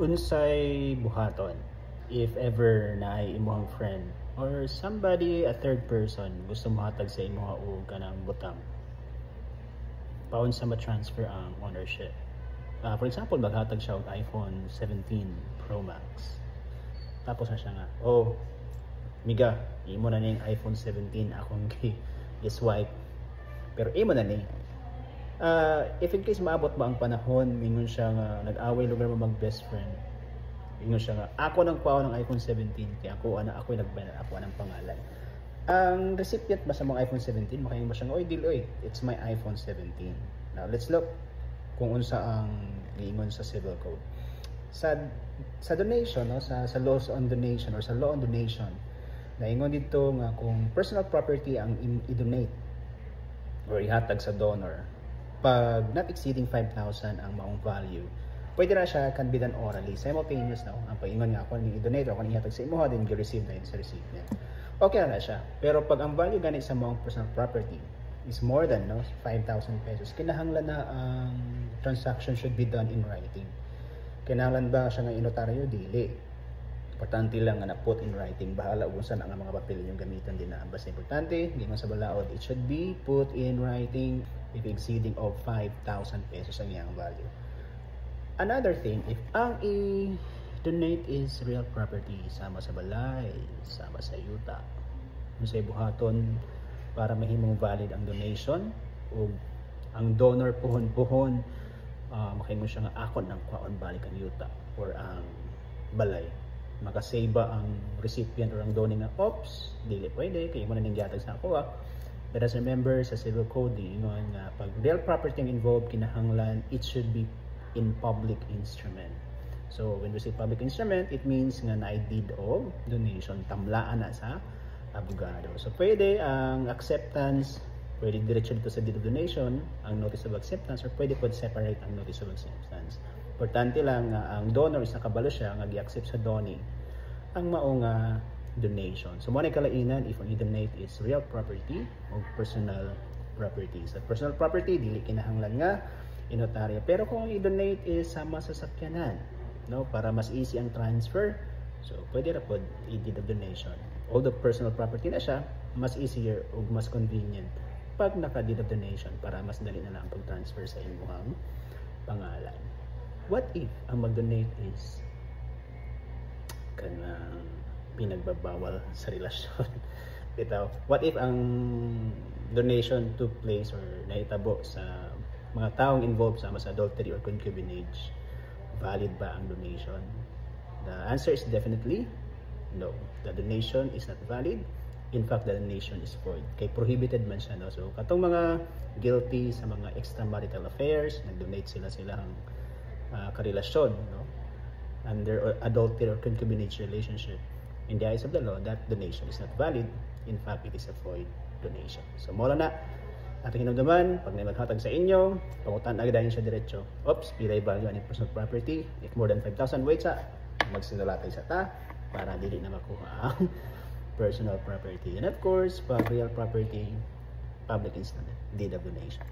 Unsay buhaton if ever na ay imong friend or somebody, a third person, gusto mohatag sa imo og kanang butang, paunsa ma-transfer ang ownership. For example, maghatag siya og iPhone 17 Pro Max, tapos na siya nga, oh miga, imo na ning iPhone 17 akong i-swipe, pero imo na ni. If in case maabot ba ang panahon, mingon siya nga nag-away lugar mo mag best friend, mingon siya nga ako nang kuha ng iPhone 17 kaya ako nagbayad, ako ang pangalan. Ang recipient ba sa mga iPhone 17 makaingon ba siya nga, oy deal oy, it's my iPhone 17. Now let's look kung unsa ang giingon sa civil code. Sa donation, no, sa laws on donation or sa law on donation, naingon dito nga kung personal property ang i-donate or ihatag sa donor, pag not exceeding 5,000 ang maong value, pwede na siya can be done orally, simultaneous na. Ang paingon nga ako ni donate ako ni hatag sa imo, then gi-receive na yun sa recipient. Okay na siya. Pero pag ang value gani sa maong personal property is more than 5,000 pesos, kinahanglan na ang transaction should be done in writing. Kinahanglan ba siya nga inotaryo? Dili. Importante lang nga na-put in writing. Bahala kung saan ang mga papel yung gamitan din na. Basta importante, gingon sa balaod, it should be put in writing if exceeding of 5,000 pesos ang iyang value. Another thing, if ang i-donate is real property, sama sa balay, sama sa yuta, sa buhaton para mahimong valid ang donation, o ang donor puhon-puhon, makaingon siya nga akon ng kwaon balik ang yuta or ang balay, makasave ba ang recipient or ang donor nga, oops, dili pwede, kaya mo na ning gihatag sa ako. But as remember, sa civil code, ingon nga pag real property ang involved, kinahanglan it should be in public instrument. So when we say public instrument, it means nga na deed of donation, tamlaan na sa abogado. So pwede ang acceptance, pwede diretso dito sa deed of donation ang notice of acceptance, or pwede po separate ang notice of acceptance. Importante lang nga ang donor is nakabalo siya nga gi-accept sa doni ang maong donation. So mo na kalainan if ang i-donate is real property o personal property. Sa personal property dili kinahanglan nga inotaryo, pero kung ang i-donate is sama sa sakyanan, para mas easy ang transfer, so pwede ra pod i-deed of donation. Although personal property na siya, mas easier o mas convenient pag naka-deed of donation para mas dali na lang ang pag-transfer sa imong pangalan. What if ang mag-donate is kanang pinagbabawal sa relasyon? Bitaw, what if ang donation took place or nahitabo sa mga taong involved sa adultery or concubinage? Valid ba ang donation? The answer is definitely no. The donation is not valid. In fact, the donation is void. Kay prohibited man siya, So katong mga guilty sa mga extramarital affairs, nag-donate silang karelasyon, under adultery or concubinage relationship, in the eyes of the law, that donation is not valid. In fact, it is a void donation. So mola na ating hinumdaman, pag may maghatag sa inyo, pangutan agad siya diretso, oops, pilay value ani personal property. If more than 5,000 wait sa magsinulatay sa ta para dili na makuha ang personal property. And of course, pag real property, public instrument, deed of donation.